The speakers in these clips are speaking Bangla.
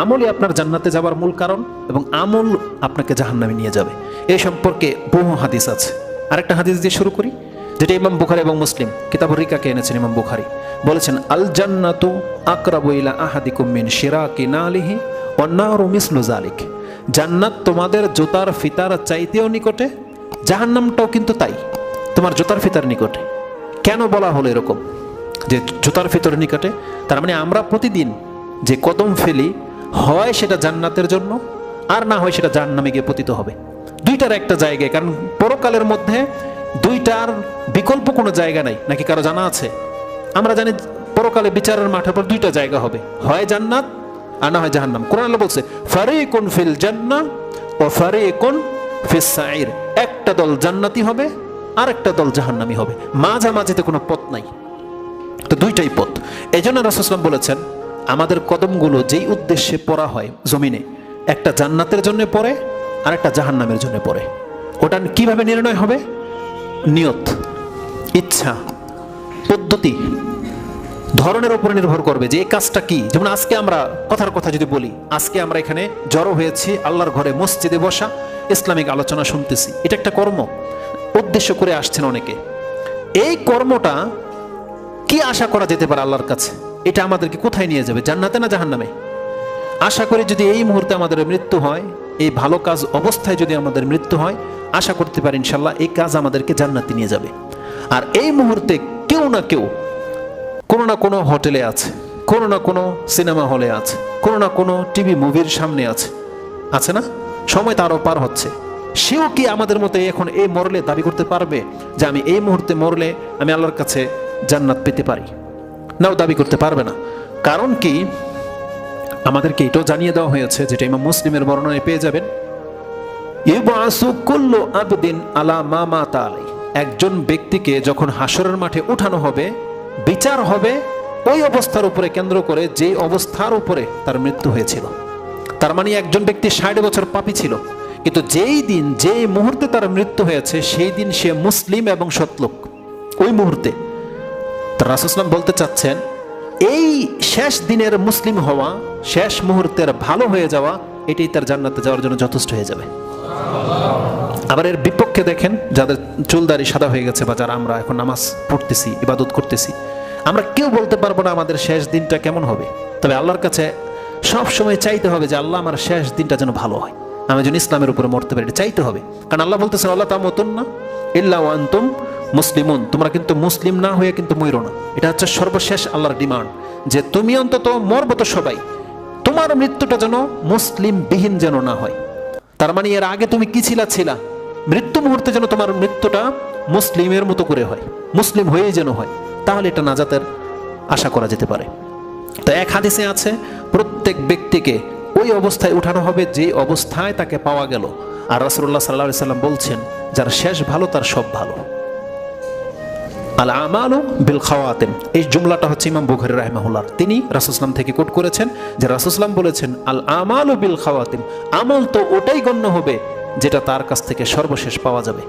আমলই আপনার জান্নাতে যাবার মূল কারণ, এবং আমল আপনাকে জাহান্নামে নিয়ে যাবে। এই সম্পর্কে বহু হাদিস আছে। আরেকটা হাদিস দিয়ে শুরু করি, যেটা ইমাম বুখারী এবং মুসলিম কিতাবুর রিকাকে এনেছেন। ইমাম বুখারী বলেছেন, আল জান্নাতু আকরাবু ইলা আহাদিকুম মিন শিরাকি নালিহি ওয়ান নারু মিসলু যালিক। জান্নাত তোমাদের জুতার ফিতার চাইতেও নিকটে, জাহান্নামটাও কিন্তু তাই, তোমার জুতার ফিতার নিকটে। কেন বলা হলো এরকম যে জুতার ফিতার নিকটে? তার মানে আমরা প্রতিদিন যে কদম ফেলি, হয় সেটা জান্নাতের জন্য, আর না হয় সেটা জাহান্নামে গিয়ে পতিত হবে। দুইটার একটা জায়গায়, কারণ পরকালের মধ্যে দুইটার বিকল্প কোনো জায়গা নাই। নাকি কারো জানা আছে? আমরা জানি পরকালে বিচারের মাঠের পর দুইটা জায়গা হবে, হয় জান্নাত আর না হয় জাহান্নাম। কোরআন আল্লাহ বলছে, ফারিকুন ফিল জান্নাহ ওয়া ফারিকুন ফিস সাঈর। একটা দল জান্নাতি হবে আর একটা দল জাহান্নামী হবে, মাঝামাঝিতে কোনো পথ নাই। তো দুইটাই পথ। এই জন্য রাসূল সাল্লাল্লাহু আলাইহি ওয়াসাল্লাম বলেছেন, আমাদের কদমগুলো যেই উদ্দেশ্যে পড়া হয় জমিনে, একটা জান্নাতের জন্য পড়ে আর একটা জাহান্নামের জন্য পড়ে। ওটা কিভাবে নির্ণয় হবে? নিয়ত, ইচ্ছা, পদ্ধতি, ধরনের উপরে নির্ভর করবে যে এই কাজটা কি। যেমন আজকে আমরা কথার কথা যদি বলি, আজকে আমরা এখানে জড়ো হয়েছি আল্লাহর ঘরে, মসজিদে বসা, ইসলামিক আলোচনা শুনতেছি, এটা একটা কর্ম, উদ্দেশ্য করে আসছেন অনেকে। এই কর্মটা কি আশা করা যেতে পারে আল্লাহর কাছে? এটা আমাদেরকে কোথায় নিয়ে যাবে, জান্নাতে না জাহান্নামে? আশা করি যদি এই মুহূর্তে আমাদের মৃত্যু হয়, এই ভালো কাজ অবস্থায় যদি আমাদের মৃত্যু হয়, আশা করতে পারি ইনশাল্লাহ এই কাজ আমাদেরকে জান্নাতে নিয়ে যাবে। আর এই মুহূর্তে কেউ না কেউ কোনো না কোনো হোটেলে আছে, কোনো না কোনো সিনেমা হলে আছে, কোনো না কোনো টিভি মুভির সামনে আছে, আছে না? সময় তারও পার হচ্ছে। সেও কি আমাদের মতো এখন এই মরলে দাবি করতে পারবে যে আমি এই মুহূর্তে মরলে আমি আল্লাহর কাছে জান্নাত পেতে পারি? নাও, দাবি করতে পারবে না। কারণ কি? আমাদেরকে এটাও জানিয়ে দেওয়া হয়েছে, যেটা ইমাম মুসলিমের বর্ণনায় পেয়ে যাবেন, ইউবাসু কুল্লু আবদিন আলা মা মাতা আলাইহি। একজন ব্যক্তিকে যখন হাসরের মাঠে উঠানো হবে, বিচার হবে ওই অবস্থার উপরে কেন্দ্র করে যে অবস্থার উপরে তার মৃত্যু হয়েছিল। তার মানে একজন ব্যক্তি 60 বছর পাপী ছিল, কিন্তু যেই দিন যেই মুহূর্তে তার মৃত্যু হয়েছে সেই দিন সে মুসলিম এবং সৎলোক। ওই মুহূর্তে রাসূল সাল্লাল্লাহু আলাইহি ওয়াসাল্লাম বলতে চাচ্ছেন, এই শেষ দিনের মুসলিম হওয়া, শেষ মুহূর্তের ভালো হয়ে যাওয়া, এটাই তার জান্নাতে যাওয়ার জন্য যথেষ্ট হয়ে যাবে। আবার এর বিপক্ষে দেখেন, যাদের চুলদারি সাদা হয়ে গেছে, বা যারা আমরা এখন নামাজ পড়তেছি, ইবাদত করতেছি, আমরা কেউ বলতে পারবো না আমাদের শেষ দিনটা কেমন হবে। তবে আল্লাহর কাছে সব সময় চাইতে হবে যে আল্লাহ আমার শেষ দিনটা যেন ভালো হয়, আমি যেন ইসলামের উপরে মরতে পারি, এটা চাইতে হবে। কারণ আল্লাহ বলতেছেন, আল্লাহ তামুতুন্না ইল্লা ওয়া আনতুম মুসলিমুন, তোমরা কিন্তু মুসলিম না হয়ে কিন্তু মরো না। এটা হচ্ছে সর্বশেষ আল্লাহর ডিমান্ড, যে তুমি অন্তত মরবো তো সবাই, তোমার মৃত্যুটা যেন মুসলিম বিহীন যেন না হয়। তার মানে এর আগে তুমি কি ছিলা, মৃত্যু মুহূর্তে যেন তোমার মৃত্যুটা মুসলিমের মতো করে হয়, মুসলিম হয়েই যেন হয়, তাহলে এটা নাজাতের আশা করা যেতে পারে। তো এক হাদিসে আছে, প্রত্যেক ব্যক্তিকে ওই অবস্থায় উঠানো হবে যে অবস্থায় তাকে পাওয়া গেল। আর রাসূলুল্লাহ সাল্লাল্লাহু আলাইহি ওয়াসাল্লাম বলছেন, যার শেষ ভালো তার সব ভালো। আল আমালু বিল খাওয়াতিম, এই জুমলাটা হচ্ছে ইমাম বুখারী রাহিমাহুল্লাহ, তিনি রাসূল সাল্লাল্লাহু আলাইহি ওয়াসাল্লাম থেকে কোট করেছেন, যে রাসূল সাল্লাল্লাহু আলাইহি ওয়াসাল্লাম বলেছেন, আল আমালু বিল খাওয়াতিম, আমল তো ওটাই গণ্য হবে যেটা তার কাছ থেকে সর্বশেষ পাওয়া যাবে।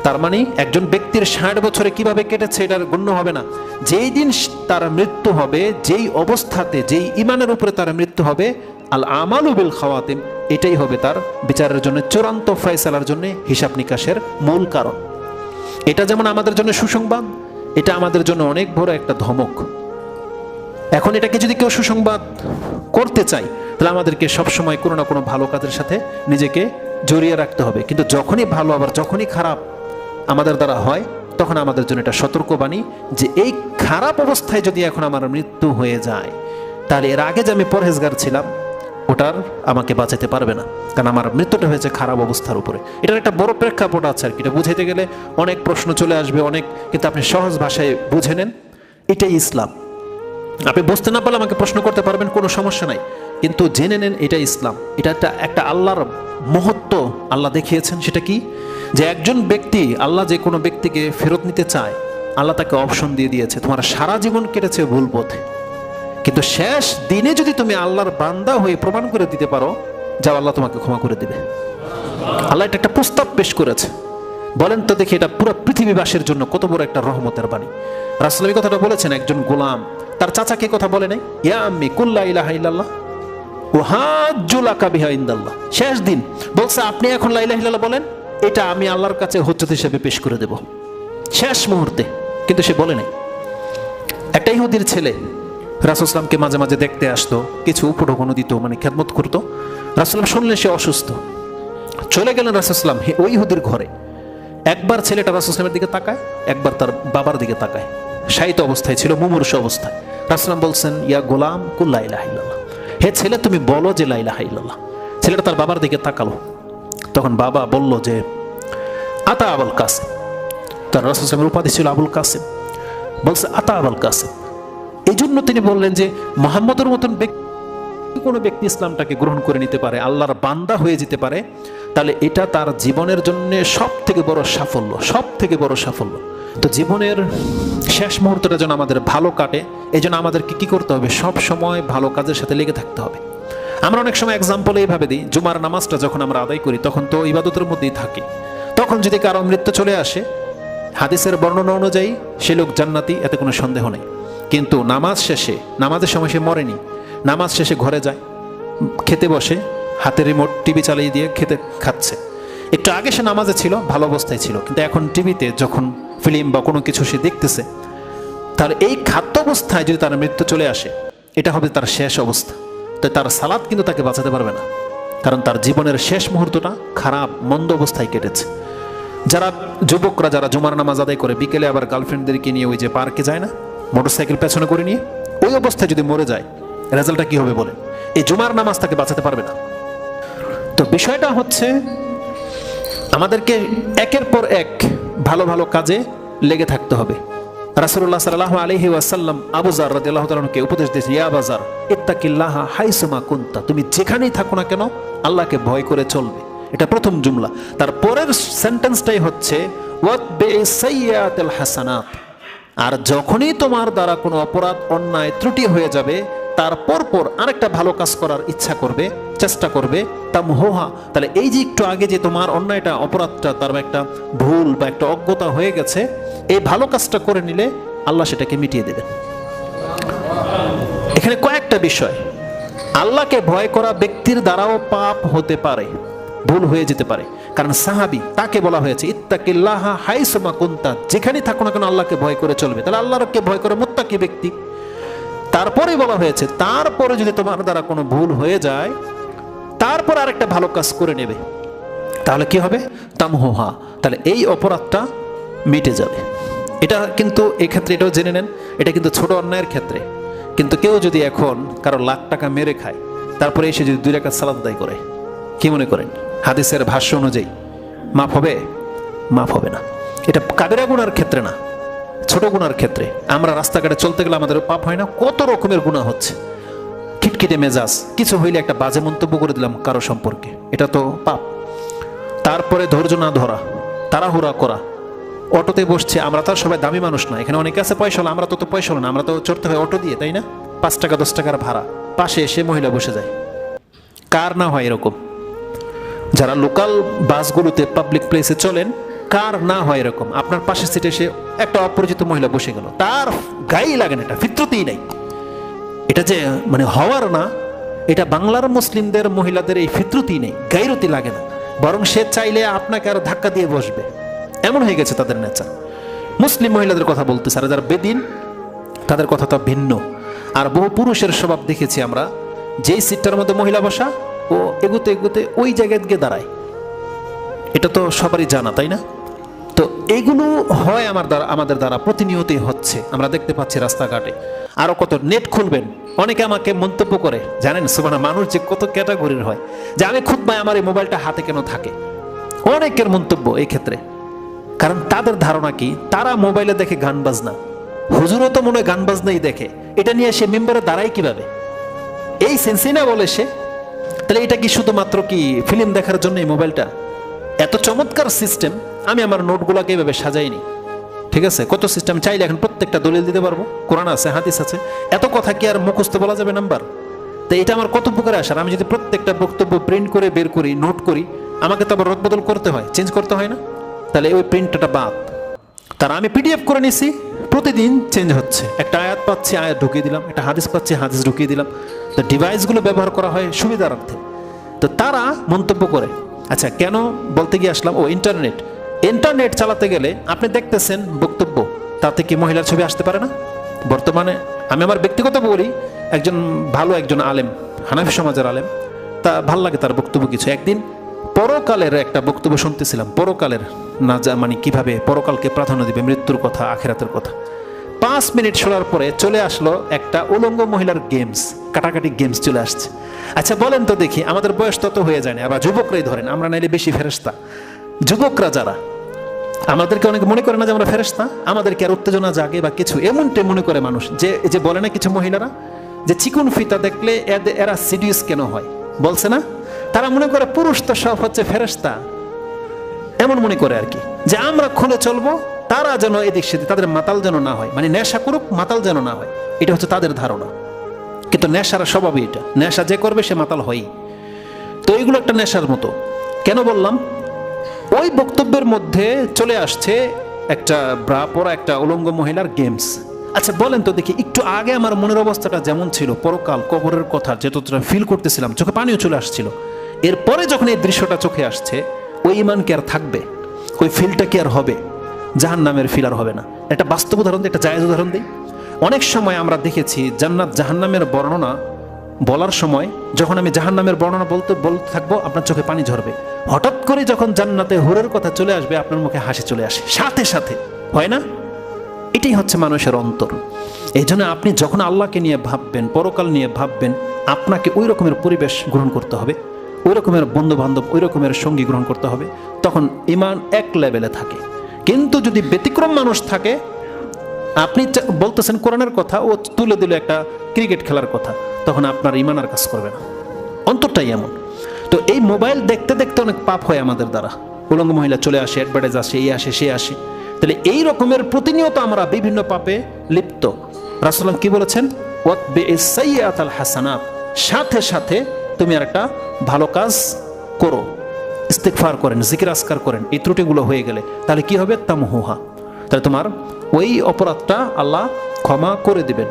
তার মানে একজন ব্যক্তির 60 বছরে কিভাবে কেটেছে এটা গণ্য হবে না, যেই দিন তার মৃত্যু হবে, যেই অবস্থাতে, যেই ঈমানের উপরে তার মৃত্যু হবে, আল আমালু বিল খাওয়াতিম, এটাই হবে তার বিচারের জন্য, চূড়ান্ত ফয়সালার জন্য, হিসাব নিকাশের মূল কারণ। এটা যেমন আমাদের জন্য সুসংবাদ, এটা আমাদের জন্য অনেক বড় একটা ধমক। এখন এটাকে যদি কেউ সুসংবাদ করতে চায়, তাহলে আমাদেরকে সবসময় কোনো না কোনো ভালো কাজের সাথে নিজেকে জড়িয়ে রাখতে হবে। কিন্তু যখনই ভালো আবার যখনই খারাপ আমাদের দ্বারা হয়, তখন আমাদের জন্য এটা সতর্কবাণী যে এই খারাপ অবস্থায় যদি এখন আমার মৃত্যু হয়ে যায়, তাহলে এর আগে যে আমি পরহেজগার ছিলাম ওটার আমাকে বাঁচাতে পারবে না, কারণ আমার মৃত্যুটা হয়েছে খারাপ অবস্থার উপরে। এটার একটা বড় প্রেক্ষাপট আছে আর কি, এটা বুঝাইতে গেলে অনেক প্রশ্ন চলে আসবে অনেক, কিন্তু আপনি সহজ ভাষায় বুঝে নেন, এটাই ইসলাম। আপনি বুঝতে না পারলে আমাকে প্রশ্ন করতে পারবেন, কোনো সমস্যা নাই, কিন্তু জেনে নেন এটা ইসলাম। এটা একটা আল্লাহর মহত্ব আল্লাহ দেখিয়েছেন। সেটা কি? যে একজন ব্যক্তি, আল্লাহ যে কোনো ব্যক্তিকে ফেরত নিতে চায়, আল্লাহ তাকে অপশন দিয়ে দিয়েছে। তোমার সারা জীবন কেটেছে ভুল পথে, কিন্তু শেষ দিনে যদি তুমি আল্লাহর বান্দা হয়ে প্রমাণ করে দিতে পারো, যাও, আল্লাহ তোমাকে ক্ষমা করে দিবে। আল্লাহ এটা একটা প্রস্তাব পেশ করেছে। বলেন তো দেখি, এটা পুরো পৃথিবীবাসীর জন্য কত বড় একটা রহমতের বাণী। রাসূল এই কথাটা বলেছেন, একজন গোলাম তার চাচাকে কথা বলে নাই, ইয়া আম্মি কুল লা ইলাহা ইল্লাল্লাহ, ওয়াহাজ্জুলাকা বিহা ইনদাল্লাহ, শেষ দিন বলছে আপনি এখন লা ইলাহা ইল্লাল্লাহ বলেন, এটা আমি আল্লাহর কাছে হুজ্জত হিসেবে পেশ করে দেব, শেষ মুহূর্তে। কিন্তু সে বলে নাই। একটা ইহুদির ছেলে রাসূল সাল্লামকে মাঝে মাঝে দেখতে আসতো, কিছু উপঢৌকন দিত, মানে খেদমত করতো। রাসূল সাল্লাম শুনলেন সে অসুস্থ, চলে গেলেন রাসূল সাল্লাম ওই ইহুদির ঘরে। একবার ছেলেটা রাসূল সাল্লামের দিকে তাকায়, একবার তার বাবার দিকে তাকায়। শায়িত অবস্থায় ছিল, মুমূর্ষু অবস্থায়। রাসূল সাল্লাম বলছেন, ইয়া গোলাম কুল লা ইলাহা ইল্লাল্লাহ, হে ছেলে তুমি বলো যে লা ইলাহা ইল্লাল্লাহ। ছেলেটা তার বাবার দিকে তাকালো, তখন বাবা বলল যে আতা আবুল কাসিম। তার রাসূল সাল্লামের উপাধি ছিল আবুল কাসিম। বলছে আতা আবুল কাসিম, এই জন্য তিনি বললেন যে মুহাম্মদের মতন ব্যক্তি, কোনো ব্যক্তি ইসলামটাকে গ্রহণ করে নিতে পারে, আল্লাহর বান্দা হয়ে যেতে পারে, তাহলে এটা তার জীবনের জন্য সব থেকে বড় সাফল্য, সব থেকে বড় সাফল্য। তো জীবনের শেষ মুহূর্তটা যেন আমাদের ভালো কাটে, এই জন্য আমাদেরকে কি করতে হবে? সব সময় ভালো কাজের সাথে লেগে থাকতে হবে। আমরা অনেক সময় এক্সাম্পল এইভাবে দিই, জুমার নামাজটা যখন আমরা আদায় করি তখন তো ইবাদতের মধ্যেই থাকি। তখন যদি কারো মৃত্যু চলে আসে, হাদিসের বর্ণনা অনুযায়ী সে লোক জান্নাতি, এতে কোনো সন্দেহ নেই। কিন্তু নামাজ শেষে, নামাজের সময় সে মরেনি, নামাজ শেষে ঘরে যায়, খেতে বসে, হাতে রিমোট টিভি চালিয়ে দিয়ে খাচ্ছে। একটু আগে সে নামাজে ছিল, ভালো অবস্থায় ছিল, কিন্তু এখন টিভিতে যখন ফিল্ম বা কোনো কিছু সে দেখতেছে, তাহলে এই খাদ্য অবস্থায় যদি তার মৃত্যু চলে আসে, এটা হবে তার শেষ অবস্থা। তাই তার সালাত কিন্তু তাকে বাঁচাতে পারবে না, কারণ তার জীবনের শেষ মুহূর্তটা খারাপ মন্দ অবস্থায় কেটেছে। যারা যুবকরা যারা জুমার নামাজ আদায় করে বিকেলে আবার গার্লফ্রেন্ডদেরকে নিয়ে ওই যে পার্কে যায় না, মোটরসাইকেল পেছনে করে নিয়ে, ওই অবস্থায় যদি মরে যায়, রেজাল্টটা কি হবে বলেন? এই জুমার নামাজ তাকে বাঁচাতে পারবে না। তো বিষয়টা হচ্ছে আমাদেরকে একের পর এক ভালো ভালো কাজে লেগে থাকতে হবে। রাসূলুল্লাহ সাল্লাল্লাহু আলাইহি ওয়াসাল্লাম আবু যার রাদিয়াল্লাহু তাআলা কে উপদেশ দিয়েছেন, ইয়া আবু যার ইত্তাকিল্লাহা হাইসুমা কুনতা, তুমি যেখানেই থাকো না কেন আল্লাহকে ভয় করে চলবে। এটা প্রথম জুমলা। তার পরের সেন্টেন্সটাই হচ্ছে ওয়াতবি'is সাইয়্যাতিল হাসানাত, আর যখনই তোমার দ্বারা কোনো অপরাধ অন্যায় ত্রুটি হয়ে যাবে, তার পরপর আরেকটা ভালো কাজ করার ইচ্ছা করবে, চেষ্টা করবে, তামহুহা। তাহলে এই যে একটু আগে যে তোমার অন্যায়টা, অপরাধটা, তার একটা ভুল বা একটা অজ্ঞতা হয়ে গেছে, এই ভালো কাজটা করে নিলে আল্লাহ সেটাকে মিটিয়ে দেবেন। এখানে কয়েকটা বিষয়, আল্লাহকে ভয় করা ব্যক্তির দ্বারাও পাপ হতে পারে, ভুল হয়ে যেতে পারে। কারণ সাহাবী, তাকে বলা হয়েছে ইত্তাকিল্লাহা হাইসুমা কুনতা, যেখানেই থাকো না কেন আল্লাহকে ভয় করে চলবে। তাহলে আল্লাহকে ভয় করে মুত্তাকি ব্যক্তি। তারপরে বলা হয়েছে তারপরে যদি তোমার দ্বারা কোনো ভুল হয়ে যায়, তারপর আরেকটা ভালো কাজ করে নেবে, তাহলে কি হবে? তামহুহা, তাহলে এই অপরাধটা মিটে যাবে। এটা কিন্তু এক্ষেত্রে এটাও জেনে নেন, এটা কিন্তু ছোট অন্যায়ের ক্ষেত্রে। কিন্তু কেউ যদি এখন কারো লাখ টাকা মেরে খায়, তারপরে এসে যদি 2 রাকাত সালাত আদায় করে, কি মনে করেন হাদিসের ভাষ্য অনুযায়ী মাফ হবে? মাফ হবে না। এটা কাবিরা গুনার ক্ষেত্রে না, ছোট গুনার ক্ষেত্রে। আমরা রাস্তাঘাটে চলতে গেলে আমাদের পাপ হয় না? কত রকমের গুনাহ হচ্ছে। খিটখিটে মেজাজ, কিছু হইলে একটা বাজে মন্তব্য করে দিলাম কারো সম্পর্কে, এটা তো পাপ। তারপরে ধৈর্য না ধরা, তাড়াহুড়া করা, অটোতে বসছে, আমরা তো আর সবাই দামি মানুষ না, এখানে অনেকে আছে পয়সা হলো, আমরা তো পয়সা হলো না, আমরা তো চড়তে হয় অটো দিয়ে, তাই না? 5 টাকা 10 টাকার ভাড়া, পাশে এসে মহিলা বসে যায়। কার না হয় এরকম? যারা লোকাল বাসগুলোতে পাবলিক প্লেসে চলেন, কার না হয় এরকম? আপনার পাশের সিটে এসে একটা অপরিচিত মহিলা বসে গেল, তার গায়ে লাগে না, এটা ফিতরতেই নাই। এটা যে মানে হওয়ার না, এটা বাংলার মুসলিমদের মহিলাদের এই ফিতরতেই নেই, গায়রতি লাগে না, বরং সে চাইলে আপনাকে আরো ধাক্কা দিয়ে বসবে, এমন হয়ে গেছে তাদের নেচার। মুসলিম মহিলাদের কথা বলতেছে, আর যারা বেদিন তাদের কথা তো ভিন্ন। আর বহু পুরুষের স্বভাব দেখেছি আমরা, যেই সিটটার মধ্যে মহিলা বসা, ও এগুতে এগুতে ওই জায়গায় গিয়ে দাঁড়ায়। এটা তো সবারই জানা, তাই না? তো এইগুলো হয় আমাদের দ্বারা প্রতিনিয়তই হচ্ছে, আমরা দেখতে পাচ্ছি রাস্তাঘাটে। আরো কত, নেট খুলবেন, অনেকে আমাকে মন্তব্য করে, জানেন সুবহানাল্লাহ, মানুষ যে কত ক্যাটাগরির হয়, যে আমি খুতবায় আমার এই মোবাইলটা হাতে কেন থাকে, অনেকের মন্তব্য এই ক্ষেত্রে। কারণ তাদের ধারণা কি, তারা মোবাইলে দেখে গান বাজনা, হুজুরও তো মনে হয় গান বাজনাই দেখে, এটা নিয়ে সে মেম্বারে দাঁড়ায় কিভাবে? এই সেন্সই না বলে সে। তাহলে এটা কি শুধুমাত্র কি ফিল্ম দেখার জন্য এই মোবাইলটা? এত চমৎকার সিস্টেম, আমি আমার নোটগুলোকে এইভাবে সাজাইনি, ঠিক আছে? কত সিস্টেম, চাইলে এখন প্রত্যেকটা দলিল দিতে পারবো, কোরআন আছে, হাদিস আছে, এত কথা কি আর মুখস্থ বলা যাবে নাম্বার? তো এটা আমার কত উপকারে আসার, আমি যদি প্রত্যেকটা বক্তব্য প্রিন্ট করে বের করি, নোট করি, আমাকে তো আবার রদবদল করতে হয়, চেঞ্জ করতে হয় না? তাহলে ওই প্রিন্টটা বাদ। তার আমি পিডিএফ করে নিছি, প্রতিদিন চেঞ্জ হচ্ছে, একটা আয়াত পাচ্ছি আয়াত ঢুকিয়ে দিলাম, একটা হাদিস পাচ্ছি হাদিস ঢুকিয়ে দিলাম। তো তো ডিভাইসগুলো ব্যবহার করা হয় সুবিধার্থে। তো তারা মন্তব্য করে, আচ্ছা কেন বলতে গিয়ে আসলাম, ও ইন্টারনেট চালাতে গেলে আপনি দেখতেছেন বক্তব্য, তাতে কি মহিলার ছবি আসতে পারে না? বর্তমানে আমি আমার ব্যক্তিগত বলি, একজন আলেম, হানাফি সমাজের আলেম, তা ভাল লাগে তার বক্তব্য কিছু। একদিন পরকালের একটা বক্তব্য শুনতেছিলাম, পরকালের না যা মানে কিভাবে পরকালকে প্রাধান্য দিবে, মৃত্যুর কথা, আখিরাতের কথা। 5 মিনিট শোনার পরে চলে আসলো একটা উলঙ্গ মহিলার গেমস, কাটাকাটি গেমস চলে আসছে। আচ্ছা বলেন তো দেখি, আমাদের বয়স তত হয়ে যায় না, আবার যুবকরাই ধরেন, আমরা নাইলে বেশি ফেরেশতা। যুবকরা যারা, আমাদেরকে অনেকে মনে করে না যে আমরা ফেরেশতা, আমাদেরকে আর উত্তেজনা জাগে বা কিছু, এমনটাই মনে করে মানুষ। যে বলে না কিছু মহিলারা যে চিকুন ফিতা দেখলে এরা সিডিউস কেন হয়, বলছে না? তারা মনে করে পুরুষ তো সব হচ্ছে ফেরেশতা, এমন মনে করে আর কি, যে আমরা খুলে চলবো, তারা যেন এদিক সেদিক, তাদের মাতাল যেন না হয়, মানে নেশা করুক, মাতাল যেন না হয়, এটা হচ্ছে তাদের ধারণা। কিন্তু নেশার স্বভাবই এটা, নেশা যে করবে সে মাতাল হয়ই। তো এইগুলো একটা নেশার মতো। কেন বললাম? ওই বক্তব্যের মধ্যে চলে আসছে একটা ব্রা পরা একটা উলঙ্গ মহিলার গেমস। আচ্ছা বলেন তো দেখি, একটু আগে আমার মনের অবস্থাটা যেমন ছিল, পরকাল কবরের কথা যতটা ফিল করতেছিলাম, চোখে পানিও চলে আসছিল, এরপরে যখন এই দৃশ্যটা চোখে আসছে, ওই ইমান কি আর থাকবে? ওই ফিলটা কি আর হবে? জাহান্নামের ফিল আর হবে না। একটা বাস্তব উদাহরণ দিই, একটা জায়েজ উদাহরণ দিই। অনেক সময় আমরা দেখেছি জান্নাত জাহান্নামের বর্ণনা বলার সময়, যখন আমি জাহান্নামের বর্ণনা বলতে থাকবো, আপনার চোখে পানি ঝরবে। হঠাৎ করে যখন জান্নাতে হুরের কথা চলে আসবে, আপনার মুখে হাসি চলে আসে সাথে সাথে, হয় না? এটাই হচ্ছে মানুষের অন্তর। এই জন্য আপনি যখন আল্লাহকে নিয়ে ভাববেন, পরকাল নিয়ে ভাববেন, আপনাকে ওই রকমের পরিবেশ গ্রহণ করতে হবে, ওই রকমের বন্ধু বান্ধব, ওই রকমের সঙ্গী গ্রহণ করতে হবে, তখন ঈমান এক লেভেলে থাকে। কিন্তু যদি ব্যতিক্রম মানুষ থাকে, আপনি বলতেছেন কোরআনের কথা, ও তুলে দিল একটা ক্রিকেট খেলার কথা, তখন আপনার ঈমান আর কাজ করবে না, অন্তরটাই এমন। তো এই মোবাইল দেখতে দেখতে অনেক পাপ হয় আমাদের দ্বারা, উলঙ্গ মহিলা চলে আসে, অ্যাডভার্টাইজ আসে, এই আসে সে আসে। তাহলে এই রকমের প্রতিনিয়ত আমরা বিভিন্ন পাপে লিপ্ত। রাসূলুল্লাহ কি বলেছেন? ওয়াতবিইস সাইয়্যাতাল হাসানাত, সাথে সাথে তুমি আর একটা ভালো কাজ করো, ইস্তিগফার করেন, জিকির আজকার করেন। এই ত্রুটিগুলো হয়ে গেলে তাহলে কি হবে? তামহুহা, তাহলে তোমার ওই অপরাধটা আল্লাহ ক্ষমা করে দিবেন।